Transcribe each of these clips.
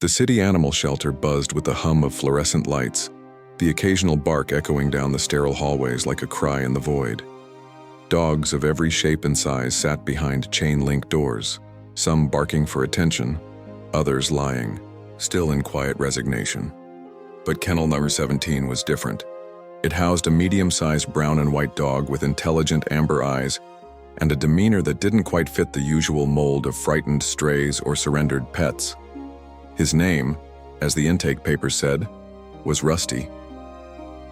The city animal shelter buzzed with the hum of fluorescent lights, the occasional bark echoing down the sterile hallways like a cry in the void. Dogs of every shape and size sat behind chain-link doors, some barking for attention, others lying, still in quiet resignation. But kennel number 17 was different. It housed a medium-sized brown and white dog with intelligent amber eyes and a demeanor that didn't quite fit the usual mold of frightened strays or surrendered pets. His name, as the intake paper said, was Rusty.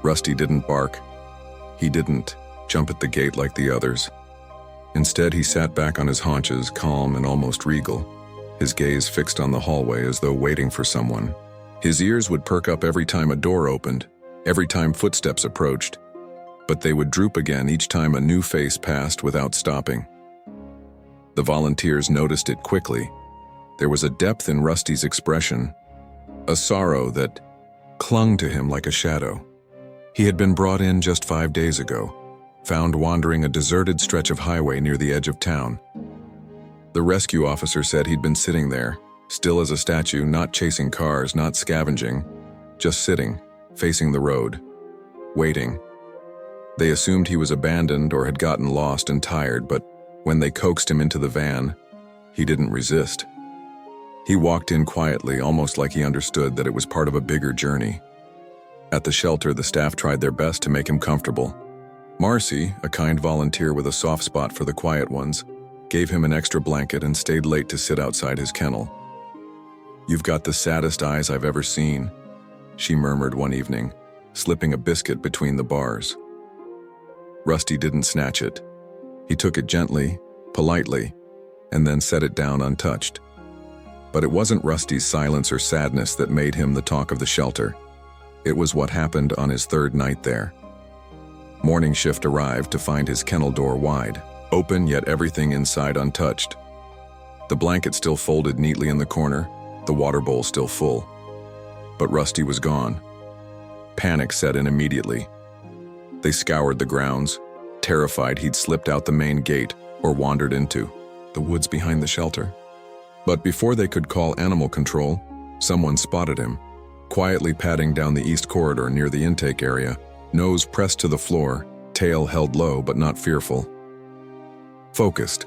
Rusty didn't bark. He didn't jump at the gate like the others. Instead, he sat back on his haunches, calm and almost regal, his gaze fixed on the hallway as though waiting for someone. His ears would perk up every time a door opened, every time footsteps approached, but they would droop again each time a new face passed without stopping. The volunteers noticed it quickly. There was a depth in Rusty's expression, a sorrow that clung to him like a shadow. He had been brought in just 5 days ago, found wandering a deserted stretch of highway near the edge of town. The rescue officer said he'd been sitting there, still as a statue, not chasing cars, not scavenging, just sitting, facing the road, waiting. They assumed he was abandoned or had gotten lost and tired, but when they coaxed him into the van, he didn't resist. He walked in quietly, almost like he understood that it was part of a bigger journey. At the shelter, the staff tried their best to make him comfortable. Marcy, a kind volunteer with a soft spot for the quiet ones, gave him an extra blanket and stayed late to sit outside his kennel. "You've got the saddest eyes I've ever seen," she murmured one evening, slipping a biscuit between the bars. Rusty didn't snatch it. He took it gently, politely, and then set it down untouched. But it wasn't Rusty's silence or sadness that made him the talk of the shelter. It was what happened on his 3rd night there. Morning shift arrived to find his kennel door wide, open yet everything inside untouched. The blanket still folded neatly in the corner, the water bowl still full. But Rusty was gone. Panic set in immediately. They scoured the grounds, terrified he'd slipped out the main gate or wandered into the woods behind the shelter. But before they could call animal control, someone spotted him, quietly padding down the east corridor near the intake area, nose pressed to the floor, tail held low but not fearful. Focused.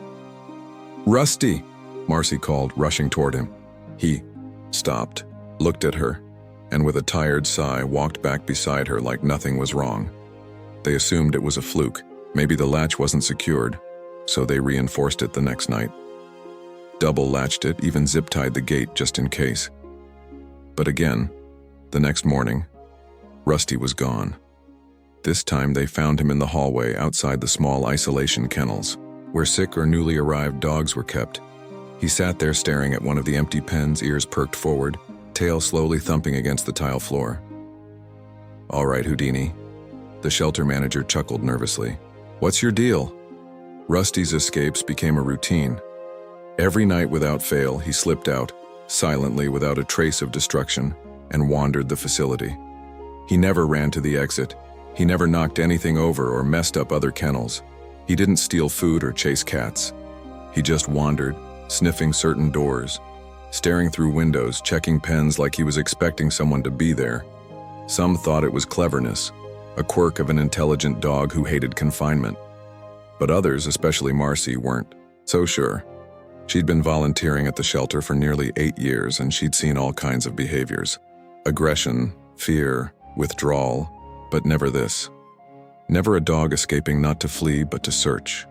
"Rusty!" Marcy called, rushing toward him. He stopped, looked at her, and with a tired sigh walked back beside her like nothing was wrong. They assumed it was a fluke. Maybe the latch wasn't secured, so they reinforced it the next night. Double latched it, even zip-tied the gate just in case. But again, the next morning, Rusty was gone. This time they found him in the hallway outside the small isolation kennels, where sick or newly arrived dogs were kept. He sat there staring at one of the empty pens, ears perked forward, tail slowly thumping against the tile floor. "All right, Houdini." The shelter manager chuckled nervously. "What's your deal?" Rusty's escapes became a routine. Every night without fail, he slipped out, silently without a trace of destruction, and wandered the facility. He never ran to the exit. He never knocked anything over or messed up other kennels. He didn't steal food or chase cats. He just wandered, sniffing certain doors, staring through windows, checking pens like he was expecting someone to be there. Some thought it was cleverness, a quirk of an intelligent dog who hated confinement. But others, especially Marcy, weren't so sure. She'd been volunteering at the shelter for nearly 8 years, and she'd seen all kinds of behaviors. Aggression, fear, withdrawal, but never this. Never a dog escaping not to flee but to search.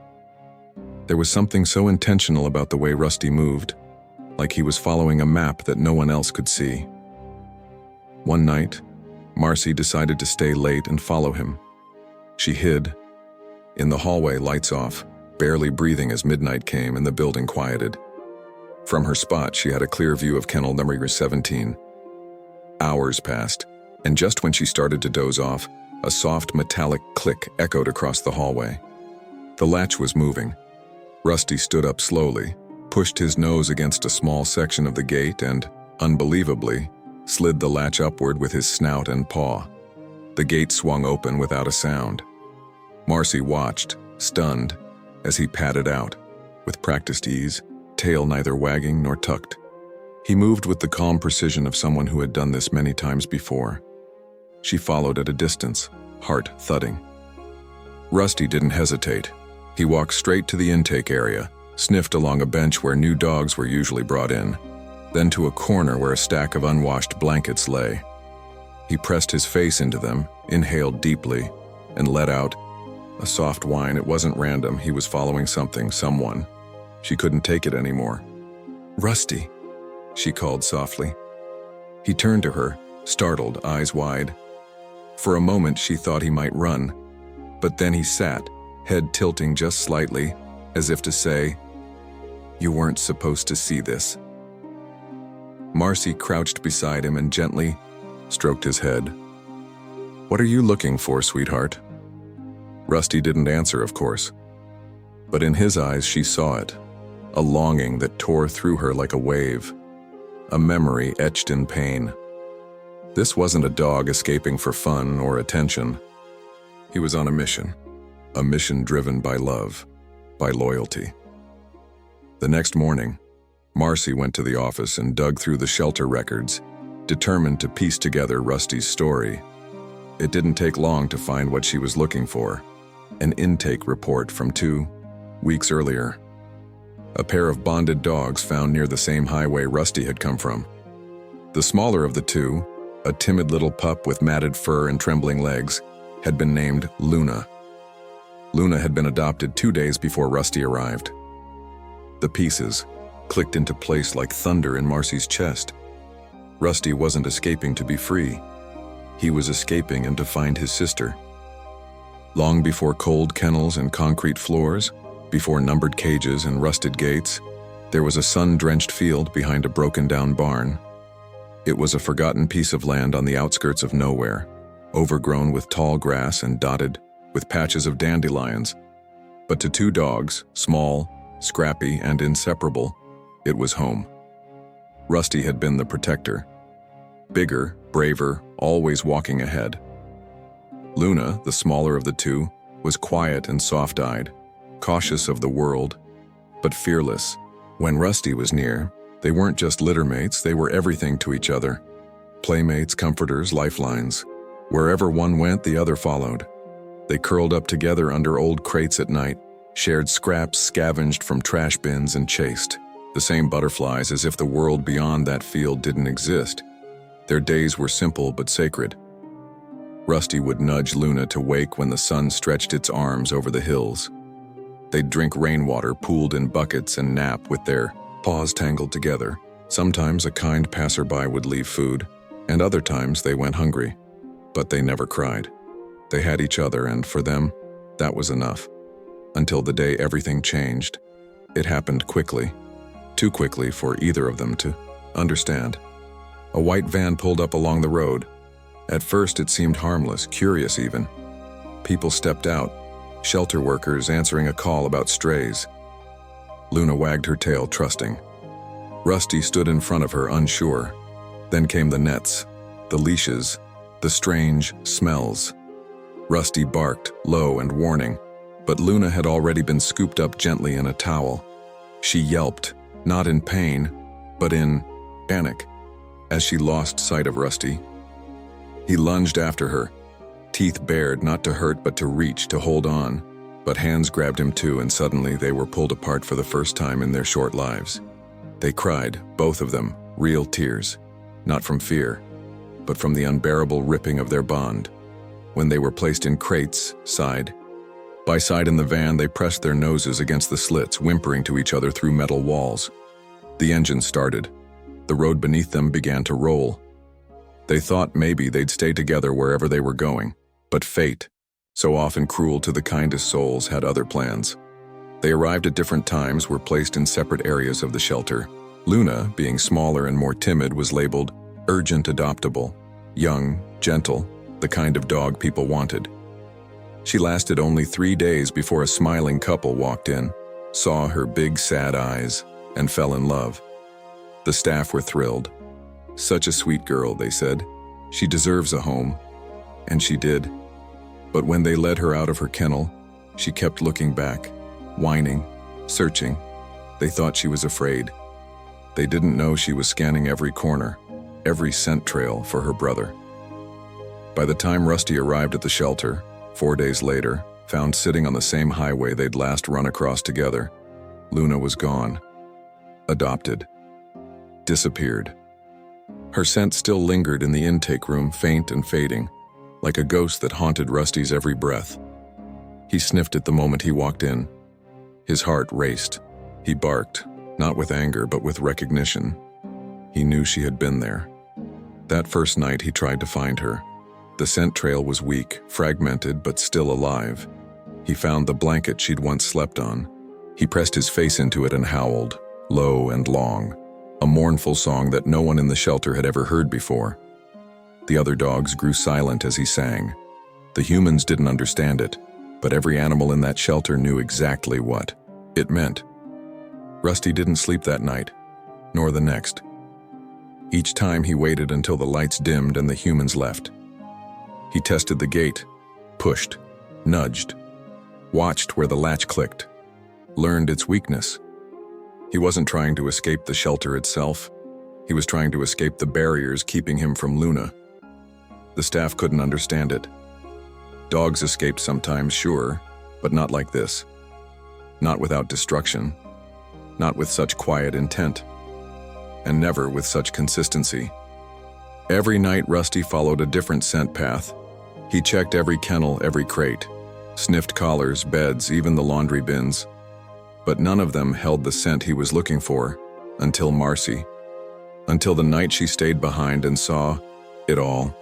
There was something so intentional about the way Rusty moved, like he was following a map that no one else could see. One night, Marcy decided to stay late and follow him. She hid. In the hallway, lights off, barely breathing as midnight came and the building quieted. From her spot, she had a clear view of kennel number 17. Hours passed, and just when she started to doze off, a soft metallic click echoed across the hallway. The latch was moving. Rusty stood up slowly, pushed his nose against a small section of the gate and, unbelievably, slid the latch upward with his snout and paw. The gate swung open without a sound. Marcy watched, stunned, as he padded out, with practiced ease, tail neither wagging nor tucked. He moved with the calm precision of someone who had done this many times before. She followed at a distance, heart thudding. Rusty didn't hesitate. He walked straight to the intake area, sniffed along a bench where new dogs were usually brought in, then to a corner where a stack of unwashed blankets lay. He pressed his face into them, inhaled deeply, and let out a soft whine. It wasn't random. He was following something, someone. She couldn't take it anymore. "Rusty," she called softly. He turned to her, startled, eyes wide. For a moment she thought he might run, but then he sat, head tilting just slightly, as if to say, "You weren't supposed to see this." Marcy crouched beside him and gently stroked his head. "What are you looking for, sweetheart?" Rusty didn't answer, of course, but in his eyes she saw it, a longing that tore through her like a wave, a memory etched in pain. This wasn't a dog escaping for fun or attention. He was on a mission driven by love, by loyalty. The next morning, Marcy went to the office and dug through the shelter records, determined to piece together Rusty's story. It didn't take long to find what she was looking for, an intake report from 2 weeks earlier. A pair of bonded dogs found near the same highway Rusty had come from. The smaller of the two, a timid little pup with matted fur and trembling legs, had been named Luna. Luna had been adopted 2 days before Rusty arrived. The pieces clicked into place like thunder in Marcy's chest. Rusty wasn't escaping to be free. He was escaping and to find his sister. Long before cold kennels and concrete floors, before numbered cages and rusted gates, there was a sun-drenched field behind a broken-down barn. It was a forgotten piece of land on the outskirts of nowhere, overgrown with tall grass and dotted with patches of dandelions. But to 2 dogs, small, scrappy, and inseparable, it was home. Rusty had been the protector. Bigger, braver, always walking ahead. Luna, the smaller of the 2, was quiet and soft-eyed, cautious of the world, but fearless. When Rusty was near, they weren't just littermates, they were everything to each other. Playmates, comforters, lifelines. Wherever one went, the other followed. They curled up together under old crates at night, shared scraps scavenged from trash bins and chased the same butterflies as if the world beyond that field didn't exist. Their days were simple but sacred. Rusty would nudge Luna to wake when the sun stretched its arms over the hills. They'd drink rainwater pooled in buckets and nap with their paws tangled together. Sometimes a kind passerby would leave food, and other times they went hungry. But they never cried. They had each other, and for them, that was enough. Until the day everything changed. It happened quickly. Too quickly for either of them to understand. A white van pulled up along the road. At first it seemed harmless, curious even. People stepped out, shelter workers answering a call about strays. Luna wagged her tail, trusting. Rusty stood in front of her, unsure. Then came the nets, the leashes, the strange smells. Rusty barked, low and warning, but Luna had already been scooped up gently in a towel. She yelped, not in pain, but in panic, as she lost sight of Rusty. He lunged after her, teeth bared, not to hurt but to reach, to hold on. But hands grabbed him too, and suddenly they were pulled apart for the first time in their short lives. They cried, both of them, real tears, not from fear, but from the unbearable ripping of their bond. When they were placed in crates, side by side in the van, they pressed their noses against the slits, whimpering to each other through metal walls. The engine started. The road beneath them began to roll. They thought maybe they'd stay together wherever they were going, but fate, so often cruel to the kindest souls, had other plans. They arrived at different times, were placed in separate areas of the shelter. Luna, being smaller and more timid, was labeled urgent adoptable, young, gentle, the kind of dog people wanted. She lasted only 3 days before a smiling couple walked in, saw her big sad eyes, and fell in love. The staff were thrilled. Such a sweet girl, they said. She deserves a home. And she did. But when they led her out of her kennel, she kept looking back, whining, searching. They thought she was afraid. They didn't know she was scanning every corner, every scent trail for her brother. By the time Rusty arrived at the shelter, 4 days later, found sitting on the same highway they'd last run across together, Luna was gone. Adopted. Disappeared. Her scent still lingered in the intake room, faint and fading, like a ghost that haunted Rusty's every breath. He sniffed it the moment he walked in. His heart raced. He barked, not with anger but with recognition. He knew she had been there. That first night he tried to find her. The scent trail was weak, fragmented, but still alive. He found the blanket she'd once slept on. He pressed his face into it and howled, low and long, a mournful song that no one in the shelter had ever heard before. The other dogs grew silent as he sang. The humans didn't understand it, but every animal in that shelter knew exactly what it meant. Rusty didn't sleep that night, nor the next. Each time he waited until the lights dimmed and the humans left. He tested the gate, pushed, nudged, watched where the latch clicked, learned its weakness. He wasn't trying to escape the shelter itself. He was trying to escape the barriers keeping him from Luna. The staff couldn't understand it. Dogs escaped sometimes, sure, but not like this. Not without destruction. Not with such quiet intent. And never with such consistency. Every night Rusty followed a different scent path. He checked every kennel, every crate, sniffed collars, beds, even the laundry bins. But none of them held the scent he was looking for, until Marcy. Until the night she stayed behind and saw it all.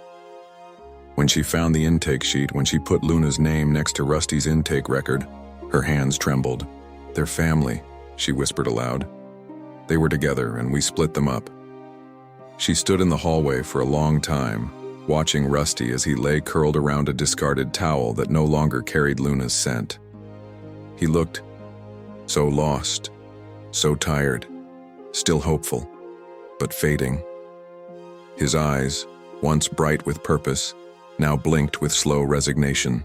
When she found the intake sheet, when she put Luna's name next to Rusty's intake record, her hands trembled. "They're family," she whispered aloud. "They were together and we split them up." She stood in the hallway for a long time, watching Rusty as he lay curled around a discarded towel that no longer carried Luna's scent. He looked so lost, so tired, still hopeful, but fading. His eyes, once bright with purpose, now blinked with slow resignation.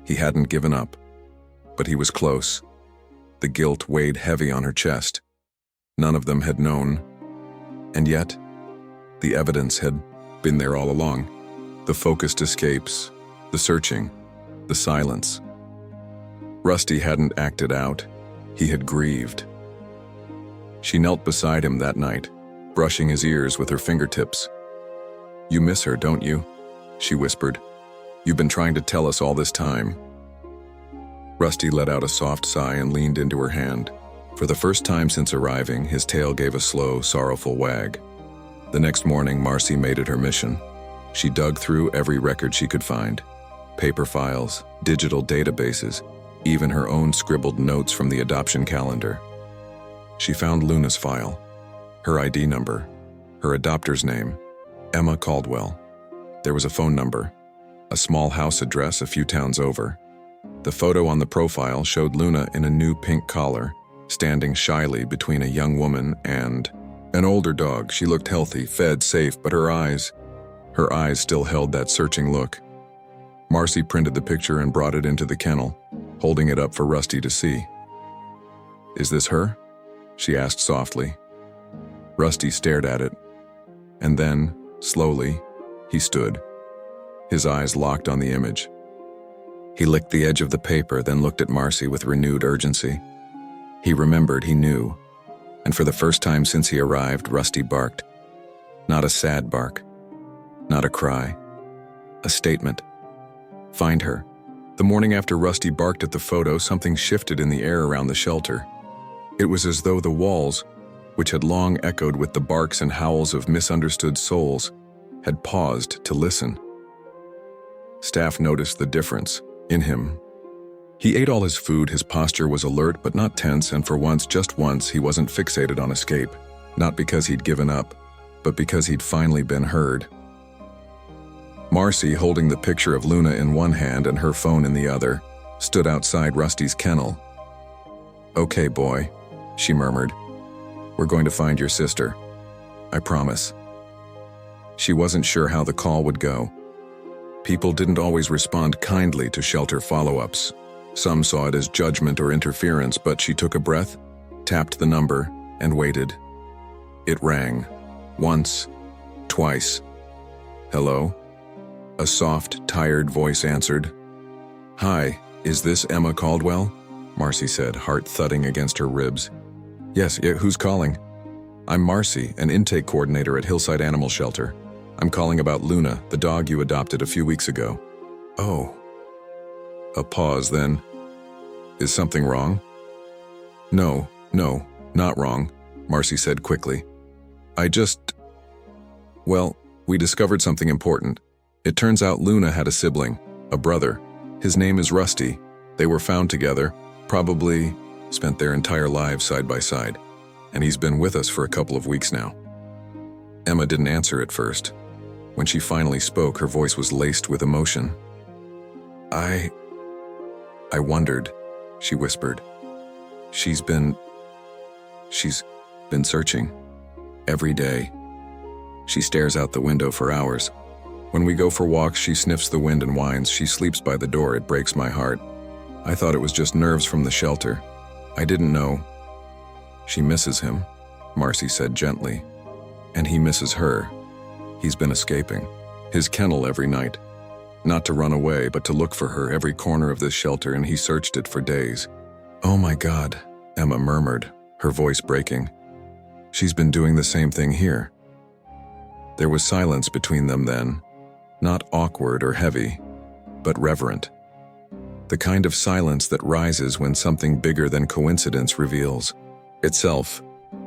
He hadn't given up, but he was close. The guilt weighed heavy on her chest. None of them had known, and yet, the evidence had been there all along. The focused escapes, the searching, the silence. Rusty hadn't acted out. He had grieved. She knelt beside him that night, brushing his ears with her fingertips. "You miss her, don't you?" she whispered. "You've been trying to tell us all this time." Rusty let out a soft sigh and leaned into her hand. For the first time since arriving, his tail gave a slow, sorrowful wag. The next morning, Marcy made it her mission. She dug through every record she could find. Paper files, digital databases, even her own scribbled notes from the adoption calendar. She found Luna's file, her ID number, her adopter's name, Emma Caldwell. There was a phone number, a small house address a few towns over. The photo on the profile showed Luna in a new pink collar, standing shyly between a young woman and an older dog. She looked healthy, fed, safe, but her eyes still held that searching look. Marcy printed the picture and brought it into the kennel, holding it up for Rusty to see. "Is this her?" she asked softly. Rusty stared at it, and then, slowly, he stood, his eyes locked on the image. He licked the edge of the paper, then looked at Marcy with renewed urgency. He remembered, he knew, and for the first time since he arrived, Rusty barked. Not a sad bark, not a cry, a statement. Find her. The morning after Rusty barked at the photo, something shifted in the air around the shelter. It was as though the walls, which had long echoed with the barks and howls of misunderstood souls, had paused to listen. Staff noticed the difference in him. He ate all his food, his posture was alert but not tense, and for once, just once, he wasn't fixated on escape. Not because he'd given up, but because he'd finally been heard. Marcy, holding the picture of Luna in one hand and her phone in the other, stood outside Rusty's kennel. "Okay, boy," she murmured. "We're going to find your sister. I promise." She wasn't sure how the call would go. People didn't always respond kindly to shelter follow-ups. Some saw it as judgment or interference, but she took a breath, tapped the number, and waited. It rang. Once, twice. Hello? A soft, tired voice answered. Hi, is this Emma Caldwell? Marcy said, heart thudding against her ribs. Yes, who's calling? I'm Marcy, an intake coordinator at Hillside Animal Shelter. I'm calling about Luna, the dog you adopted a few weeks ago. Oh. A pause, then. Is something wrong? No, not wrong, Marcy said quickly. Well, we discovered something important. It turns out Luna had a sibling, a brother. His name is Rusty. They were found together, probably spent their entire lives side by side, and he's been with us for a couple of weeks now. Emma didn't answer at first. When she finally spoke, her voice was laced with emotion. I wondered, she whispered. She's been searching. Every day. She stares out the window for hours. When we go for walks, she sniffs the wind and whines. She sleeps by the door. It breaks my heart. I thought it was just nerves from the shelter. I didn't know. She misses him, Marcy said gently. And he misses her. He's been escaping. His kennel every night. Not to run away, but to look for her every corner of this shelter, and he searched it for days. Oh my God, Emma murmured, her voice breaking. She's been doing the same thing here. There was silence between them then, not awkward or heavy, but reverent. The kind of silence that rises when something bigger than coincidence reveals itself.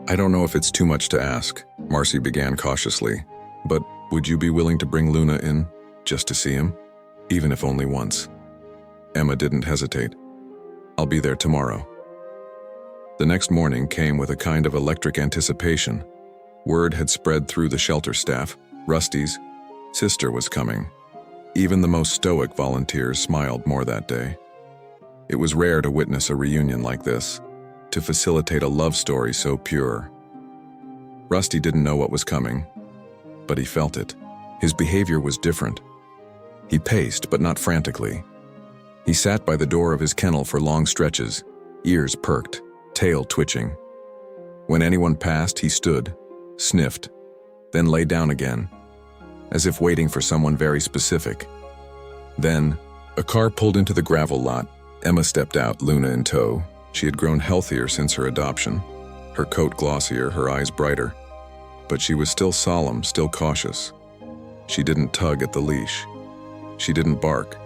I don't know if it's too much to ask, Marcy began cautiously, but would you be willing to bring Luna in, just to see him? Even if only once. Emma didn't hesitate. I'll be there tomorrow. The next morning came with a kind of electric anticipation. Word had spread through the shelter staff. Rusty's sister was coming. Even the most stoic volunteers smiled more that day. It was rare to witness a reunion like this, to facilitate a love story so pure. Rusty didn't know what was coming, but he felt it. His behavior was different. He paced, but not frantically. He sat by the door of his kennel for long stretches, ears perked, tail twitching. When anyone passed, he stood, sniffed, then lay down again, as if waiting for someone very specific. Then, a car pulled into the gravel lot. Emma stepped out, Luna in tow. She had grown healthier since her adoption, her coat glossier, her eyes brighter. But she was still solemn, still cautious. She didn't tug at the leash. She didn't bark.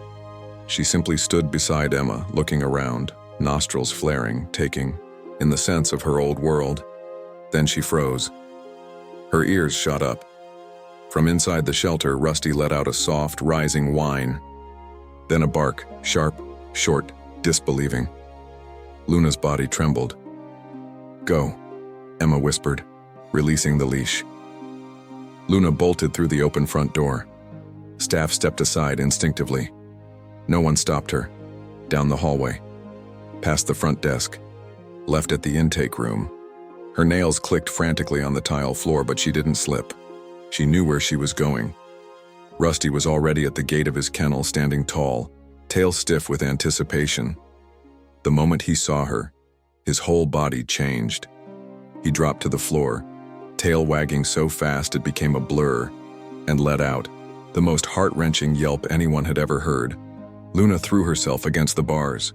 She simply stood beside Emma, looking around, nostrils flaring, taking in the sense of her old world. Then she froze. Her ears shot up. From inside the shelter, Rusty let out a soft, rising whine. Then a bark, sharp, short, disbelieving. Luna's body trembled. Go, Emma whispered, releasing the leash. Luna bolted through the open front door. Staff stepped aside instinctively. No one stopped her. Down the hallway. Past the front desk. Left at the intake room. Her nails clicked frantically on the tile floor, but she didn't slip. She knew where she was going. Rusty was already at the gate of his kennel, standing tall, tail stiff with anticipation. The moment he saw her, his whole body changed. He dropped to the floor, tail wagging so fast it became a blur, and let out the most heart-wrenching yelp anyone had ever heard. Luna threw herself against the bars.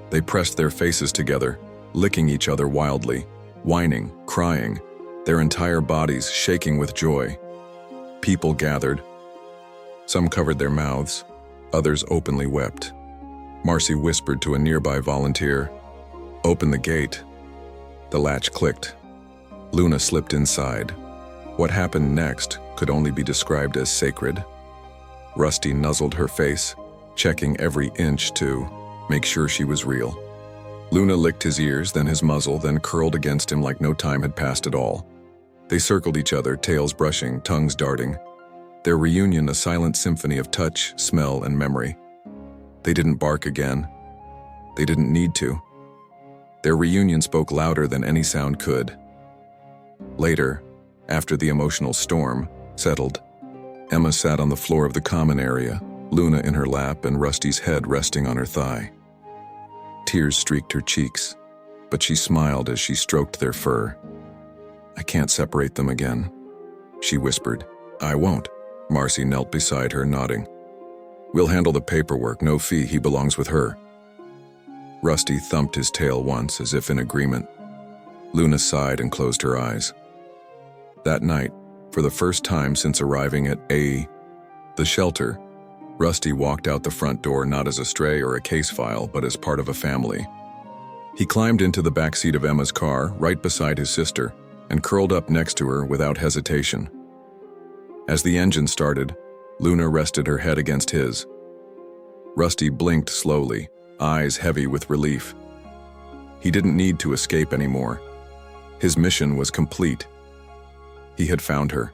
They pressed their faces together, licking each other wildly, whining, crying, their entire bodies shaking with joy. People gathered. Some covered their mouths, others openly wept. Marcy whispered to a nearby volunteer, "Open the gate." The latch clicked. Luna slipped inside. What happened next could only be described as sacred. Rusty nuzzled her face, checking every inch to make sure she was real. Luna licked his ears, then his muzzle, then curled against him like no time had passed at all. They circled each other, tails brushing, tongues darting. Their reunion a silent symphony of touch, smell, and memory. They didn't bark again. They didn't need to. Their reunion spoke louder than any sound could. Later, after the emotional storm settled, Emma sat on the floor of the common area, Luna in her lap and Rusty's head resting on her thigh. Tears streaked her cheeks, but she smiled as she stroked their fur. I can't separate them again, she whispered. I won't. Marcy knelt beside her, nodding. We'll handle the paperwork, no fee, he belongs with her. Rusty thumped his tail once, as if in agreement. Luna sighed and closed her eyes. That night, for the first time since arriving at the shelter, Rusty walked out the front door not as a stray or a case file, but as part of a family. He climbed into the back seat of Emma's car, right beside his sister, and curled up next to her without hesitation. As the engine started, Luna rested her head against his. Rusty blinked slowly, eyes heavy with relief. He didn't need to escape anymore. His mission was complete. He had found her.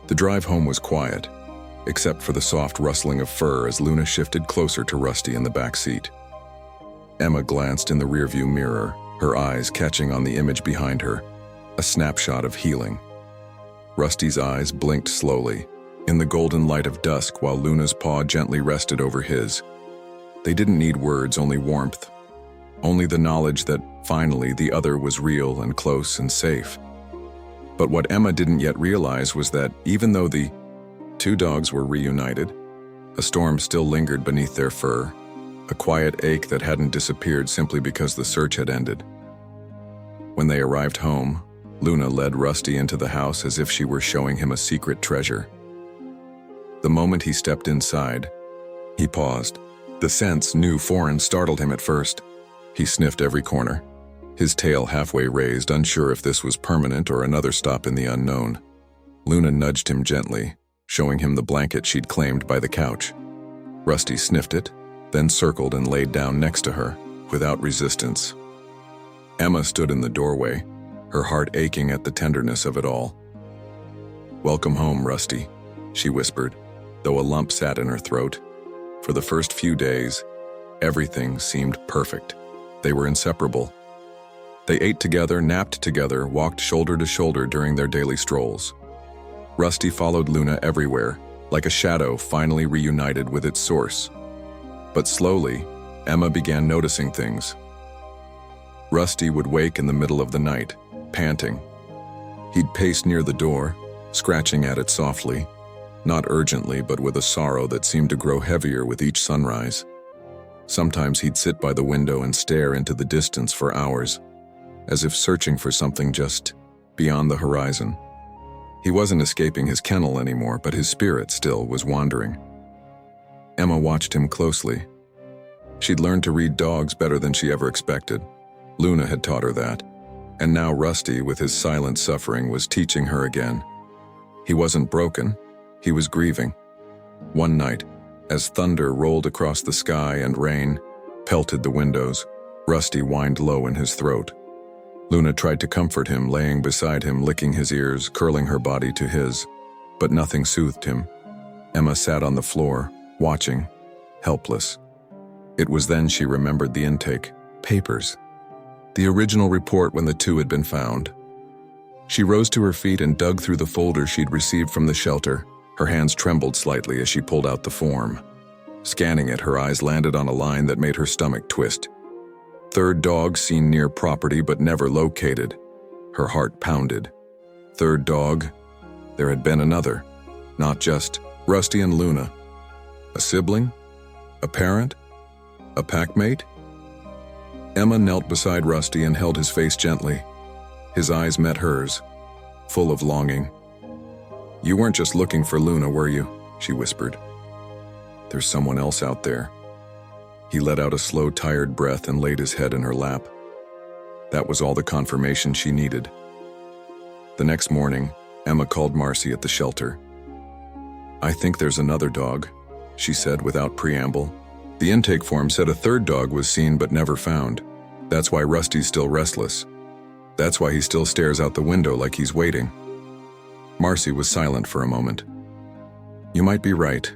The drive home was quiet, except for the soft rustling of fur as Luna shifted closer to Rusty in the back seat. Emma glanced in the rearview mirror, her eyes catching on the image behind her, a snapshot of healing. Rusty's eyes blinked slowly, in the golden light of dusk, while Luna's paw gently rested over his. They didn't need words, only warmth. Only the knowledge that, finally, the other was real and close and safe. But what Emma didn't yet realize was that, even though the two dogs were reunited, a storm still lingered beneath their fur, a quiet ache that hadn't disappeared simply because the search had ended. When they arrived home, Luna led Rusty into the house as if she were showing him a secret treasure. The moment he stepped inside, he paused. The scents, new, foreign, startled him at first. He sniffed every corner, his tail halfway raised, unsure if this was permanent or another stop in the unknown. Luna nudged him gently, showing him the blanket she'd claimed by the couch. Rusty sniffed it, then circled and laid down next to her, without resistance. Emma stood in the doorway, her heart aching at the tenderness of it all. "Welcome home, Rusty," she whispered, though a lump sat in her throat. For the first few days, everything seemed perfect. They were inseparable. They ate together, napped together, walked shoulder to shoulder during their daily strolls. Rusty followed Luna everywhere, like a shadow finally reunited with its source. But slowly, Emma began noticing things. Rusty would wake in the middle of the night, panting. He'd pace near the door, scratching at it softly, not urgently but with a sorrow that seemed to grow heavier with each sunrise. Sometimes he'd sit by the window and stare into the distance for hours, as if searching for something just beyond the horizon. He wasn't escaping his kennel anymore, but his spirit still was wandering. Emma watched him closely. She'd learned to read dogs better than she ever expected. Luna had taught her that, and now Rusty, with his silent suffering, was teaching her again. He wasn't broken, he was grieving. One night, as thunder rolled across the sky and rain pelted the windows, Rusty whined low in his throat. Luna tried to comfort him, laying beside him, licking his ears, curling her body to his, but nothing soothed him. Emma sat on the floor, watching, helpless. It was then she remembered the intake papers, the original report when the two had been found. She rose to her feet and dug through the folder she'd received from the shelter. Her hands trembled slightly as she pulled out the form. Scanning it, her eyes landed on a line that made her stomach twist. Third dog seen near property but never located. Her heart pounded. Third dog. There had been another. Not just Rusty and Luna. A sibling? A parent? A packmate? Emma knelt beside Rusty and held his face gently. His eyes met hers, full of longing. "You weren't just looking for Luna, were you?" she whispered. "There's someone else out there." He let out a slow, tired breath and laid his head in her lap. That was all the confirmation she needed. The next morning, Emma called Marcy at the shelter. "I think there's another dog," she said without preamble. The intake form said a third dog was seen but never found. That's why Rusty's still restless. That's why he still stares out the window like he's waiting. Marcy was silent for a moment. "You might be right,"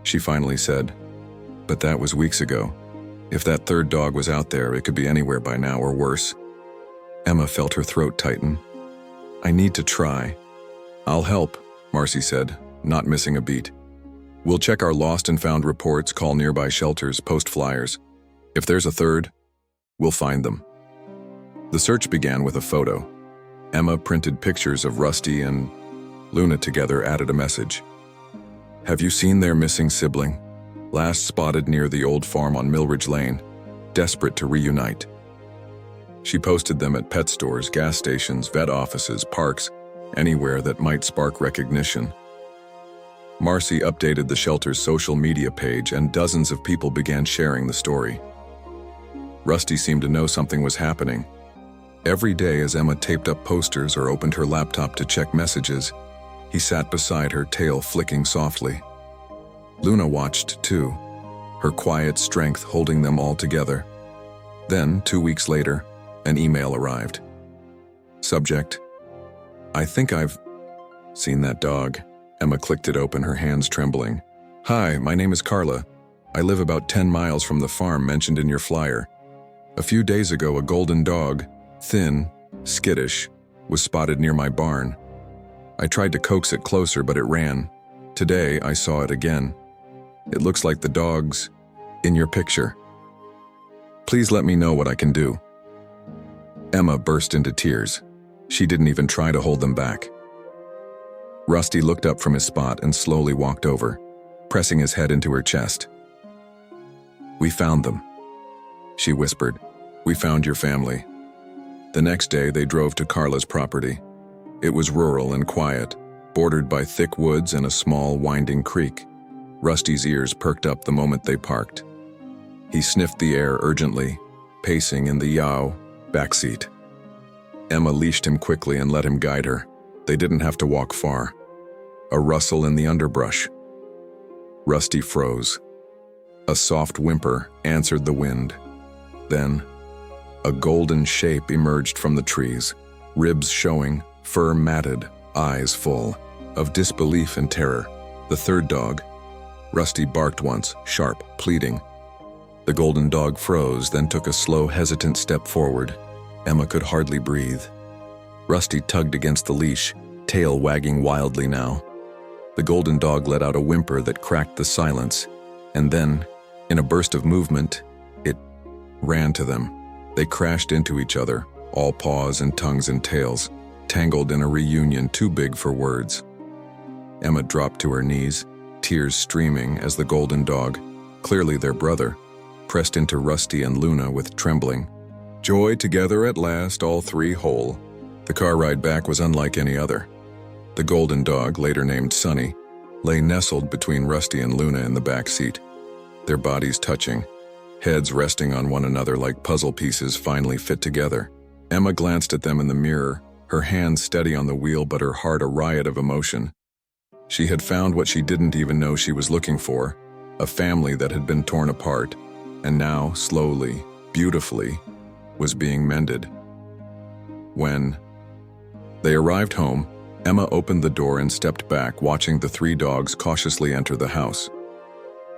she finally said. "But that was weeks ago. If that third dog was out there, it could be anywhere by now or worse." Emma felt her throat tighten. "I need to try." "I'll help," Marcy said, not missing a beat. "We'll check our lost and found reports, call nearby shelters, post flyers. If there's a third, we'll find them." The search began with a photo. Emma printed pictures of Rusty and Luna together, added a message. Have you seen their missing sibling? Last spotted near the old farm on Millridge Lane, desperate to reunite. She posted them at pet stores, gas stations, vet offices, parks, anywhere that might spark recognition. Marcy updated the shelter's social media page, and dozens of people began sharing the story. Rusty seemed to know something was happening. Every day as Emma taped up posters or opened her laptop to check messages, he sat beside her, tail flicking softly. Luna watched too, her quiet strength holding them all together. Then, 2 weeks later, an email arrived. Subject: I think I've seen that dog. Emma clicked it open, her hands trembling. Hi, my name is Carla. I live about 10 miles from the farm mentioned in your flyer. A few days ago, a golden dog, thin, skittish, was spotted near my barn. I tried to coax it closer, but it ran. Today, I saw it again. It looks like the dog's in your picture. Please let me know what I can do. Emma burst into tears. She didn't even try to hold them back. Rusty looked up from his spot and slowly walked over, pressing his head into her chest. We found them, she whispered. We found your family. The next day, they drove to Carla's property. It was rural and quiet, bordered by thick woods and a small, winding creek. Rusty's ears perked up the moment they parked. He sniffed the air urgently, pacing in the yaw backseat. Emma leashed him quickly and let him guide her. They didn't have to walk far. A rustle in the underbrush. Rusty froze. A soft whimper answered the wind. Then, a golden shape emerged from the trees, ribs showing, fur matted, eyes full of disbelief and terror. The third dog. Rusty barked once, sharp, pleading. The golden dog froze, then took a slow, hesitant step forward. Emma could hardly breathe. Rusty tugged against the leash, tail wagging wildly now. The golden dog let out a whimper that cracked the silence, and then, in a burst of movement, it ran to them. They crashed into each other, all paws and tongues and tails, tangled in a reunion too big for words. Emma dropped to her knees, tears streaming as the golden dog, clearly their brother, pressed into Rusty and Luna with trembling. Joy together at last, all three whole. The car ride back was unlike any other. The golden dog, later named Sunny, lay nestled between Rusty and Luna in the back seat, their bodies touching, heads resting on one another like puzzle pieces finally fit together. Emma glanced at them in the mirror, her hands steady on the wheel but her heart a riot of emotion. She had found what she didn't even know she was looking for, a family that had been torn apart, and now, slowly, beautifully, was being mended. When they arrived home, Emma opened the door and stepped back, watching the three dogs cautiously enter the house.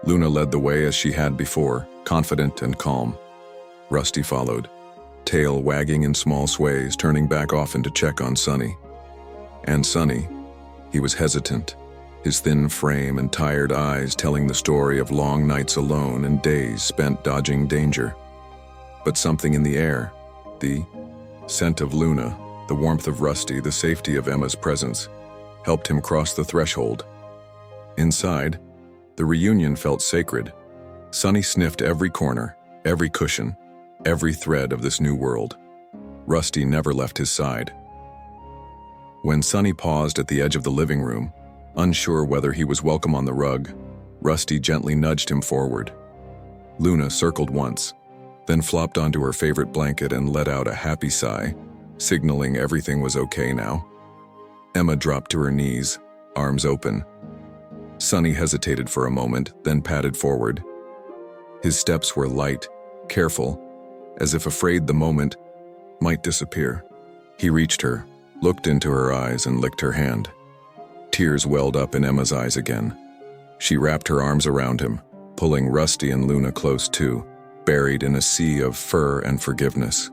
Luna led the way as she had before, confident and calm. Rusty followed, tail wagging in small sways, turning back often to check on Sunny. And Sunny, he was hesitant, his thin frame and tired eyes telling the story of long nights alone and days spent dodging danger. But something in the air, the scent of Luna, the warmth of Rusty, the safety of Emma's presence, helped him cross the threshold. Inside, the reunion felt sacred. Sunny sniffed every corner, every cushion, every thread of this new world. Rusty never left his side. When Sunny paused at the edge of the living room, unsure whether he was welcome on the rug, Rusty gently nudged him forward. Luna circled once, then flopped onto her favorite blanket and let out a happy sigh, signaling everything was okay now. Emma dropped to her knees, arms open. Sunny hesitated for a moment, then padded forward. His steps were light, careful, as if afraid the moment might disappear. He reached her, looked into her eyes and licked her hand. Tears welled up in Emma's eyes again. She wrapped her arms around him, pulling Rusty and Luna close too, buried in a sea of fur and forgiveness.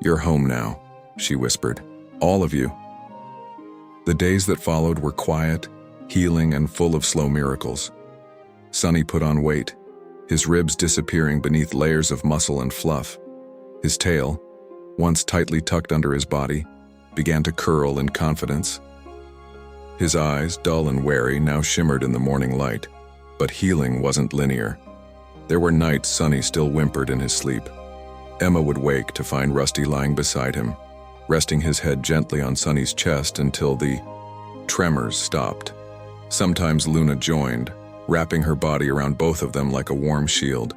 You're home now, she whispered. All of you. The days that followed were quiet, healing, and full of slow miracles. Sunny put on weight, his ribs disappearing beneath layers of muscle and fluff. His tail, once tightly tucked under his body, began to curl in confidence. His eyes, dull and wary, now shimmered in the morning light, but healing wasn't linear. There were nights Sonny still whimpered in his sleep. Emma would wake to find Rusty lying beside him, resting his head gently on Sonny's chest until the tremors stopped. Sometimes Luna joined, wrapping her body around both of them like a warm shield.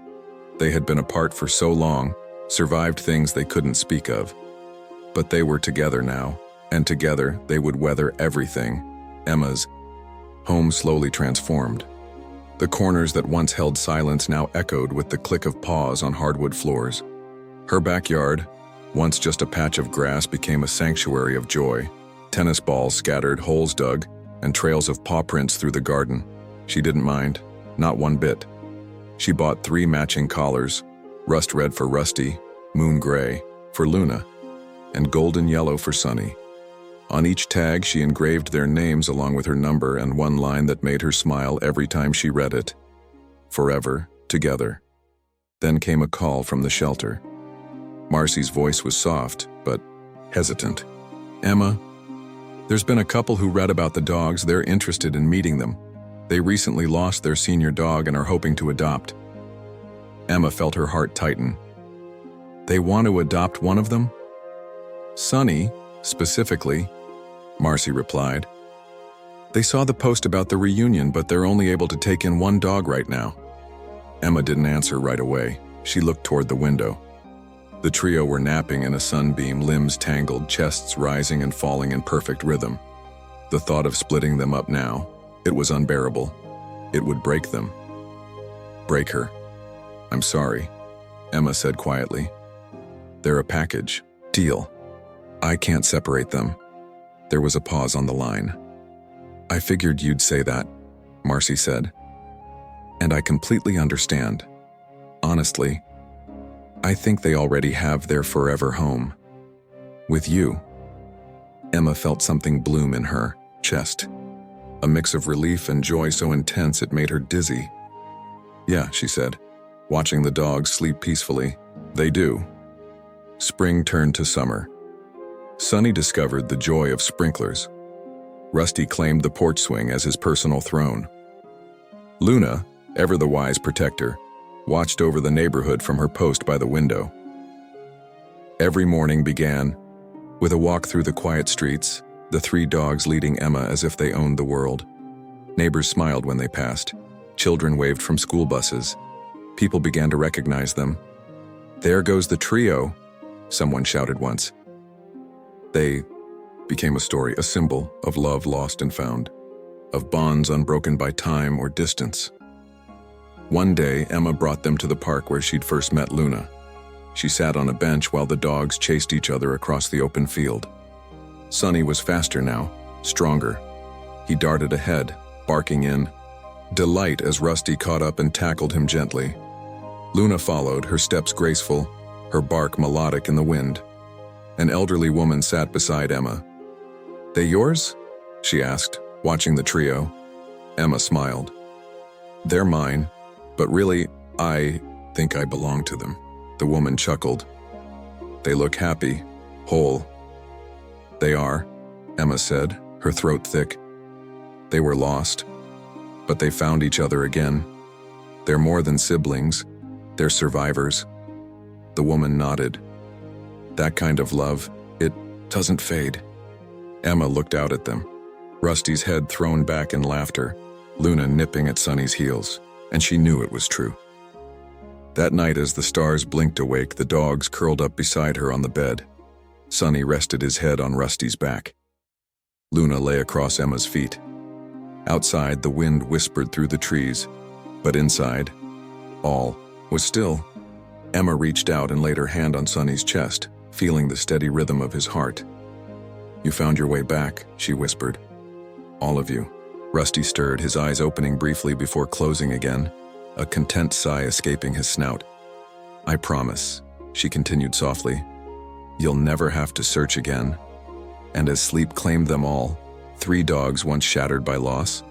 They had been apart for so long, survived things they couldn't speak of. But they were together now, and together they would weather everything. Emma's home slowly transformed. The corners that once held silence now echoed with the click of paws on hardwood floors. Her backyard, once just a patch of grass, became a sanctuary of joy. Tennis balls scattered, holes dug, and trails of paw prints through the garden. She didn't mind, not one bit. She bought 3 matching collars, rust red for Rusty, moon gray for Luna, and golden yellow for Sonny. On each tag, she engraved their names along with her number and one line that made her smile every time she read it. Forever, together. Then came a call from the shelter. Marcy's voice was soft, but hesitant. "Emma, there's been a couple who read about the dogs. They're interested in meeting them. They recently lost their senior dog and are hoping to adopt." Emma felt her heart tighten. "They want to adopt one of them?" "Sonny, specifically," Marcy replied. "They saw the post about the reunion, but they're only able to take in one dog right now." Emma didn't answer right away. She looked toward the window. The trio were napping in a sunbeam, limbs tangled, chests rising and falling in perfect rhythm. The thought of splitting them up now, it was unbearable. It would break them. Break her. "I'm sorry," Emma said quietly. "They're a package. Deal. I can't separate them." There was a pause on the line. "I figured you'd say that," Marcy said. "And I completely understand. Honestly, I think they already have their forever home. With you." Emma felt something bloom in her chest. A mix of relief and joy so intense it made her dizzy. "Yeah," she said, watching the dogs sleep peacefully. "They do." Spring turned to summer. Sonny discovered the joy of sprinklers. Rusty claimed the porch swing as his personal throne. Luna, ever the wise protector, watched over the neighborhood from her post by the window. Every morning began with a walk through the quiet streets, the 3 dogs leading Emma as if they owned the world. Neighbors smiled when they passed. Children waved from school buses. People began to recognize them. "There goes the trio," someone shouted once. They became a story, a symbol of love lost and found, of bonds unbroken by time or distance. One day, Emma brought them to the park where she'd first met Luna. She sat on a bench while the dogs chased each other across the open field. Sonny was faster now, stronger. He darted ahead, barking in delight as Rusty caught up and tackled him gently. Luna followed, her steps graceful, her bark melodic in the wind. An elderly woman sat beside Emma. "They yours?" she asked, watching the trio. Emma smiled. "They're mine, but really, I think I belong to them." The woman chuckled. "They look happy, whole." "They are," Emma said, her throat thick. "They were lost, but they found each other again. They're more than siblings, they're survivors." The woman nodded. "That kind of love, it doesn't fade." Emma looked out at them, Rusty's head thrown back in laughter, Luna nipping at Sonny's heels, and she knew it was true. That night, as the stars blinked awake, the dogs curled up beside her on the bed. Sonny rested his head on Rusty's back. Luna lay across Emma's feet. Outside, the wind whispered through the trees, but inside, all was still. Emma reached out and laid her hand on Sonny's chest, feeling the steady rhythm of his heart. "You found your way back," she whispered. "All of you." Rusty stirred, his eyes opening briefly before closing again, a content sigh escaping his snout. "I promise," she continued softly, "you'll never have to search again." And as sleep claimed them all, 3 dogs once shattered by loss,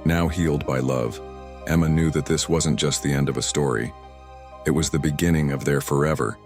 now healed by love, Emma knew that this wasn't just the end of a story. It was the beginning of their forever.